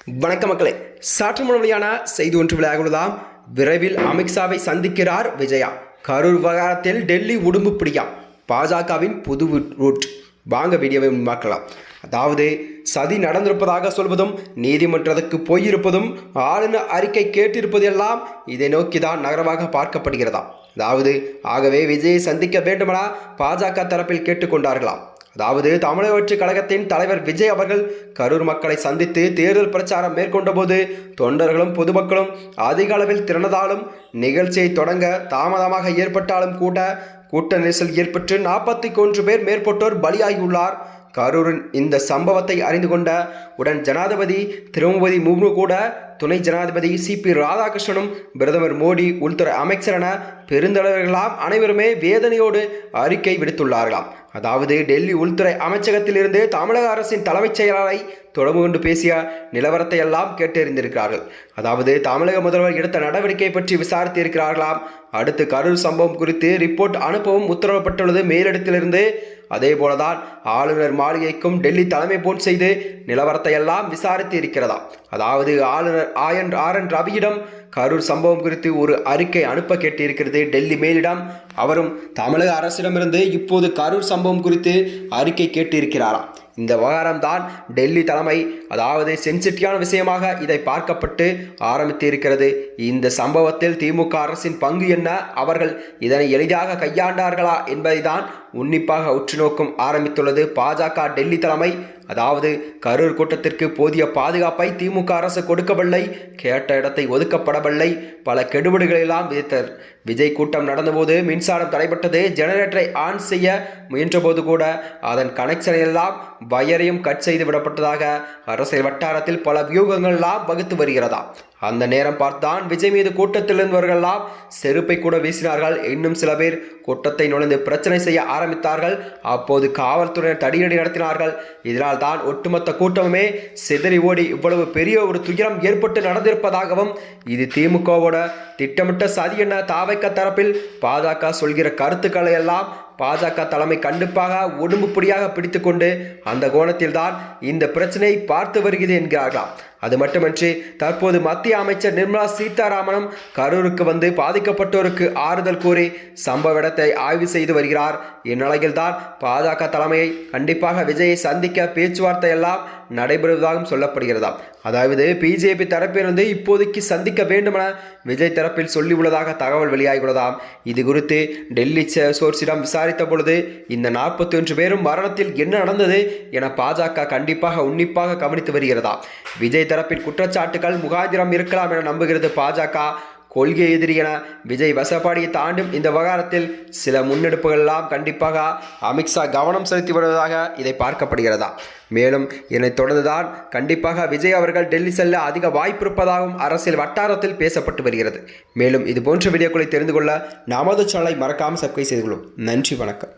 வணக்க மக்களே, சற்று முன்வழியான செய்தி ஒன்று விளையாடுவதாம். விரைவில் அமித்ஷாவை சந்திக்கிறார் விஜயா. கரூர் விவகாரத்தில் டெல்லி உடும்பு பிடியா பாஜகவின் புது ரூட். வாங்க வீடியோவை பார்க்கலாம். அதாவது சதி நடந்திருப்பதாக சொல்வதும், நீதிமன்றத்துக்கு போயிருப்பதும், ஆளுநர் அறிக்கை கேட்டிருப்பது எல்லாம் இதை நோக்கிதான் நகரமாக பார்க்கப்படுகிறதா. அதாவது ஆகவே விஜயை சந்திக்க வேண்டுமென பாஜக தரப்பில் கேட்டுக்கொண்டார்களாம். அதாவது தமிழக வெற்றி கழகத்தின் தலைவர் விஜய் அவர்கள் கரூர் மக்களை சந்தித்து தேர்தல் பிரச்சாரம் மேற்கொண்ட போது தொண்டர்களும் பொதுமக்களும் அதிக அளவில் திரண்டதாலும் நிகழ்ச்சியை தொடங்க தாமதமாக ஏற்பட்டாலும் கூட்ட நெரிசல் ஏற்பட்டு 41 பேர் மேற்பட்டோர் பலியாகியுள்ளார். கரூரின் இந்த சம்பவத்தை அறிந்து கொண்ட உடன் ஜனாதிபதி திரௌபதி முர்மு கூட துணை ஜனாதிபதி சிபி ராதாகிருஷ்ணனும் பிரதமர் மோடி, உள்துறை அமைச்சர் என பெருந்தலைவர்களாம் அனைவருமே வேதனையோடு அறிக்கை விடுத்துள்ளார்களாம். அதாவது டெல்லி உள்துறை அமைச்சகத்திலிருந்து தமிழக அரசின் தலைமைச் செயலாளரை தொடர்பு கொண்டு பேசிய நிலவரத்தை எல்லாம் கேட்டறிந்திருக்கிறார்கள். அதாவது தமிழக முதல்வர் எடுத்த நடவடிக்கை பற்றி விசாரித்து இருக்கிறார்களாம். அடுத்து கரூர் சம்பவம் குறித்து ரிப்போர்ட் அனுப்பவும் உத்தரவிடப்பட்டுள்ளது மேலிடத்திலிருந்து. அதே போலதான் ஆளுநர் மாளிகைக்கும் டெல்லி தலைமை போன் செய்து நிலவரத்தை எல்லாம் விசாரித்து இருக்கிறதா. அதாவது ஆளுநர் ஆர்.என். ரவியிடம் கரூர் சம்பவம் குறித்து ஒரு அறிக்கை அனுப்ப கேட்டிருக்கிறது டெல்லி மேலிடம். அவரும் தமிழக அரசிடமிருந்து இப்போது கரூர் சம்பவம் குறித்து அறிக்கை கேட்டிருக்கிறாராம். இந்த விவகாரம் தான் டெல்லி தலைமை, அதாவது சென்சிட்டிவான விஷயமாக இதை பார்க்கப்பட்டு ஆரம்பித்து இருக்கிறது. இந்த சம்பவத்தில் திமுக அரசின் பங்கு என்ன, அவர்கள் இதனை எளிதாக கையாண்டார்களா என்பதை தான் உன்னிப்பாக உற்று நோக்கும் ஆரம்பித்துள்ளது பாஜக டெல்லி தலைமை. அதாவது கரூர் கூட்டத்திற்கு போதிய பாதுகாப்பை திமுக அரசு கொடுக்கவில்லை, கேட்ட இடத்தை ஒதுக்கப்படவில்லை, பல கெடுபிடிகளெல்லாம் விதித்தர். விஜய் கூட்டம் நடந்தபோது மின்சாரம் தடைப்பட்டது. ஜெனரேட்டரை ஆன் செய்ய முயன்றபோது கூட அதன் கனெக்ஷனை எல்லாம் வயரையும் கட் செய்து விடப்பட்டதாக அரசியல் வட்டாரத்தில் பல வியூகங்கள் எல்லாம் வகுத்து வருகிறதா. அந்த நேரம் பார்த்தான் விஜய் மீது கூட்டத்தில் இருந்தவர்களெல்லாம் செருப்பை கூட வீசினார்கள். இன்னும் சில பேர் கூட்டத்தை நுழைந்து பிரச்சனை செய்ய ஆரம்பித்தார்கள். அப்போது காவல்துறையினர் தடியடி நடத்தினார்கள். இதனால் தான் ஒட்டுமொத்த கூட்டமுமே சிதறி ஓடி இவ்வளவு பெரிய ஒரு துயரம் ஏற்பட்டு நடந்திருப்பதாகவும், இது திமுகவோட திட்டமிட்ட சதி என தாவைக்க தரப்பில் பாஜக சொல்கிற கருத்துக்களை எல்லாம் பாஜக தலைமை கண்டிப்பாக உடம்புப்படியாக பிடித்துக்கொண்டு அந்த கோணத்தில் தான் இந்த பிரச்சனையை பார்த்து வருகிறது என்கிறார்களாம். அது மட்டுமின்றி தற்போது மத்திய அமைச்சர் நிர்மலா சீதாராமனும் கரூருக்கு வந்து பாதிக்கப்பட்டோருக்கு ஆறுதல் கூறி சம்பவ இடத்தை ஆய்வு செய்து வருகிறார். இந்நிலையில் தான் பாஜக தலைமையை கண்டிப்பாக விஜயை சந்திக்க பேச்சுவார்த்தை எல்லாம் நடைபெறுவதாகவும் சொல்லப்படுகிறதாம். அதாவது பிஜேபி தரப்பிலிருந்து இப்போதைக்கு சந்திக்க வேண்டுமென விஜய் தரப்பில் சொல்லியுள்ளதாக தகவல் வெளியாகியுள்ளதாம். இது குறித்து டெல்லி சோர்ஸிடம் விசாரித்த பொழுது இந்த 41 பேரும் மரணத்தில் என்ன நடந்தது என பாஜக கண்டிப்பாக உன்னிப்பாக கவனித்து வருகிறதா. விஜய் தரப்பின் குற்றச்சாட்டுகள் முகாந்திரம் இருக்கலாம் என நம்புகிறது பாஜக. கொள்கை எதிரி என விஜய் வசப்பாடியை தாண்டும் இந்த விவகாரத்தில் சில முன்னெடுப்புகள் எல்லாம் கண்டிப்பாக அமித்ஷா கவனம் செலுத்தி வருவதாக இதை பார்க்கப்படுகிறதா. மேலும் இதனை தொடர்ந்துதான் கண்டிப்பாக விஜய் அவர்கள் டெல்லி செல்ல அதிக வாய்ப்பு இருப்பதாகவும் அரசியல் வட்டாரத்தில் பேசப்பட்டு வருகிறது. மேலும் இது போன்ற வீடியோக்களை தெரிந்து கொள்ள நமது சேனலை மறக்காமல் சப்ஸ்கிரைப் செய்து கொள்ளும். நன்றி, வணக்கம்.